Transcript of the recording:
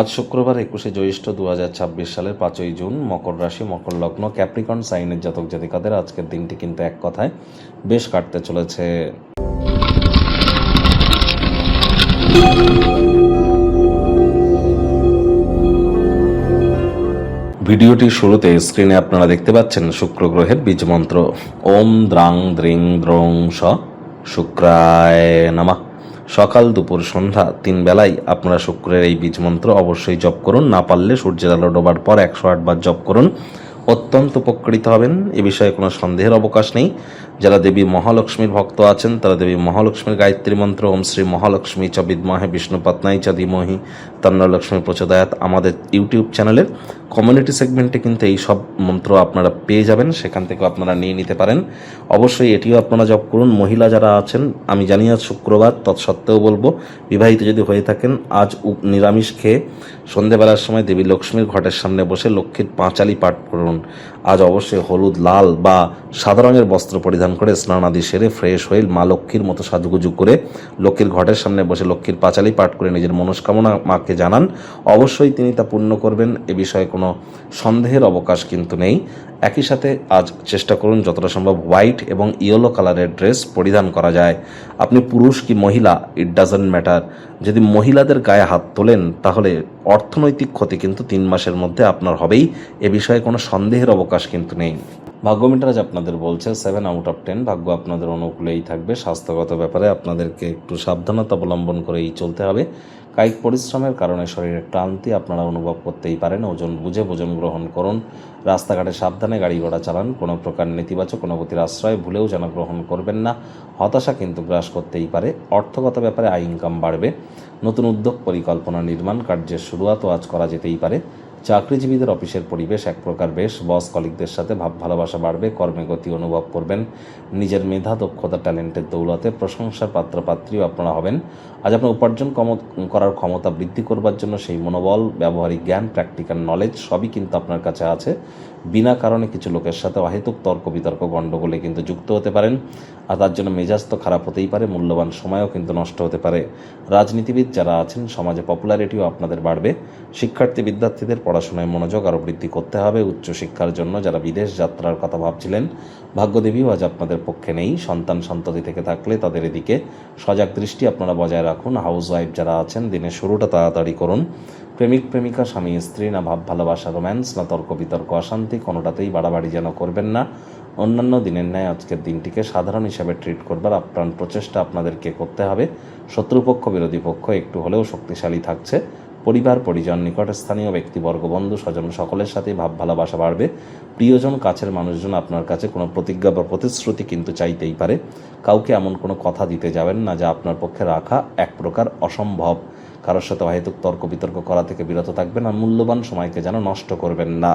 আজ শুক্রবার 21শে জ্যৈষ্ঠ 2026 সালের 5ই জুন। মকর রাশি, মকর লগ্ন, ক্যাপ্রিকর্ন সাইনের জাতক জাতিকাদের আজকের দিনটি কিন্তু এক কথায় বেশ কাটতে চলেছে। ভিডিওটির শুরুতে স্ক্রিনে আপনারা দেখতে পাচ্ছেন শুক্র গ্রহের বীজ মন্ত্র। ওম দ্রাং দ্রিং দ্রৌং স শুক্রায় নমঃ। সকাল, দুপুর, সন্ধ্যা 3 বেলায় আপনারা শুক্রের এই বীজ মন্ত্র অবশ্যই জপ করুন। না পারলে সূর্যের আলো ডোবার পর 108 বার জপ করুন, অত্যন্ত উপকৃত হবেন। এ বিষয়ে কোনো সন্দেহের অবকাশ নেই। যারা দেবী মহালক্ষ্মীর ভক্ত আছেন তারা দেবী মহালক্ষ্মীর গায়ত্রী মন্ত্র ওম শ্রী মহালক্ষ্মী চ বিদ্মহে বিষ্ণুপত্নাই চ ধীমহি তন্ন লক্ষ্মী প্রচোদয়াৎ আমাদের ইউটিউব চ্যানেলের কমিউনিটি সেগমেন্টে কিন্তু এই সব মন্ত্র আপনারা পেয়ে যাবেন, সেখান থেকে আপনারা নিয়ে নিতে পারেন। অবশ্যই এটিও আপনারা জপ করুন। মহিলা যারা আছেন, আমি জানি আজ শুক্রবার, তৎসত্ত্বেও বলবো বিবাহিত যদি হয়ে থাকেন আজ নিরামিষ খেয়ে সন্ধেবেলার সময় দেবী লক্ষ্মীর ঘটের সামনে বসে লক্ষ্মীর পাঁচালি পাঠ করুন। আজ অবশ্যই হলুদ, লাল বা সাদা রঙের বস্ত্র পরিধান করে স্নান আদি সেরে ফ্রেশ হয়ে মা লক্ষ্মীর মতো সাজুগুজু করে লক্ষ্মীর ঘটের সামনে বসে লক্ষ্মীর পাঁচালি পাঠ করে নিজের মনস্কামনা মাকে জানান। অবশ্যই তিনি তা পূর্ণ করবেন, এ বিষয়ে কোনো সন্দেহের অবকাশ কিন্তু নেই। একই সাথে আজ চেষ্টা করুন যতটা সম্ভব হোয়াইট এবং ইয়েলো কালারের ড্রেস পরিধান করা যায়। আপনি পুরুষ কি মহিলা, ইট ডাজন্ট ম্যাটার। যদি মহিলাদের গায়ে হাত তোলেন তাহলে অর্থনৈতিক ক্ষতি কিন্তু 3 মাসের মধ্যে আপনার হবেই, এ বিষয়ে কোনো সন্দেহের অবকাশ কিন্তু নেই। ভাগ্যমিটার আজ আপনাদের বলছে 7 আউট অফ 10, ভাগ্য আপনাদের অনুকূলেই থাকবে। স্বাস্থ্যগত ব্যাপারে আপনাদেরকে একটু সাবধানতা অবলম্বন করেই চলতে হবে। কায়িক পরিশ্রমের কারণে শরীরের ক্লান্তি আপনারা অনুভব করতেই পারেন। ওজন বুঝে ভোজন গ্রহণ করুন। রাস্তাঘাটে সাবধানে গাড়ি ঘোড়া চালান। কোনো প্রকার নেতিবাচক অনুভূতির আশ্রয় ভুলেও যেন গ্রহণ করবেন না। হতাশা কিন্তু গ্রাস করতেই পারে। অর্থগত ব্যাপারে আয় ইনকাম বাড়বে। নতুন উদ্যোগ, পরিকল্পনা, নির্মাণ কার্যের শুরুয়াতও আজ করা যেতেই পারে। চাকরিজীবীদের অফিসের পরিবেশ এক প্রকার বেশ। বস কলিগদের সাথে ভাব ভালোবাসা বাড়বে। কর্মে গতি অনুভব করবেন। নিজের মেধা, দক্ষতা, ট্যালেন্টের দৌলতে প্রশংসার পাত্রপাত্রীও আপনারা হবেন। আজ আপনার উপার্জন করার ক্ষমতা বৃদ্ধি করবার জন্য সেই মনোবল, ব্যবহারিক জ্ঞান, প্র্যাকটিক্যাল নলেজ সবই কিন্তু আপনার কাছে আছে। বিনা কারণে কিছু লোকের সাথে অহেতুক তর্ক বিতর্ক গণ্ডগোলে কিন্তু যুক্ত হতে পারেন, আর তার জন্য মেজাজ তো খারাপ হতেই পারে, মূল্যবান সময়ও কিন্তু নষ্ট হতে পারে। রাজনীতিবিদ যারা আছেন সমাজে পপুলারিটিও আপনাদের বাড়বে। শিক্ষার্থী বিদ্যার্থীদের পড়াশোনায় মনোযোগ আরও বৃদ্ধি করতে হবে। উচ্চশিক্ষার জন্য যারা বিদেশ যাত্রার কথা ভাবছিলেন, ভাগ্যদেবীও আজ আপনাদের পক্ষে নেই। সন্তান সন্ততি থেকে থাকলে তাদের এদিকে সজাগ দৃষ্টি আপনারা বজায় রাখুন। হাউস ওয়াইফ যারা আছেন দিনের শুরুটা তাড়াতাড়ি করুন। প্রেমিক প্রেমিকা, স্বামী স্ত্রী, না ভাব ভালোবাসা রোম্যান্স, না তর্ক বিতর্ক অশান্তি, কোনোটাতেই বাড়াবাড়ি যেন করবেন না। অন্যান্য দিনের ন্যায় আজকের দিনটিকে সাধারণ হিসাবে ট্রিট করবার আপ্রাণ প্রচেষ্টা আপনাদেরকে করতে হবে। শত্রুপক্ষ বিরোধী পক্ষ একটু হলেও শক্তিশালী থাকছে। পরিবার পরিজন, নিকট স্থানীয় ব্যক্তিবর্গ, বন্ধু স্বজন সকলের সাথেই ভাব ভালোবাসা বাড়বে। প্রিয়জন, কাছের মানুষজন আপনার কাছে কোনো প্রতিজ্ঞা বা প্রতিশ্রুতি কিন্তু চাইতেই পারে। কাউকে এমন কোনো কথা দিতে যাবেন না যা আপনার পক্ষে রাখা এক প্রকার অসম্ভব। কারোর সাথে অহেতুক তর্ক বিতর্ক করা থেকে বিরত থাকবেন, আর মূল্যবান সময়কে যেন নষ্ট করবেন না।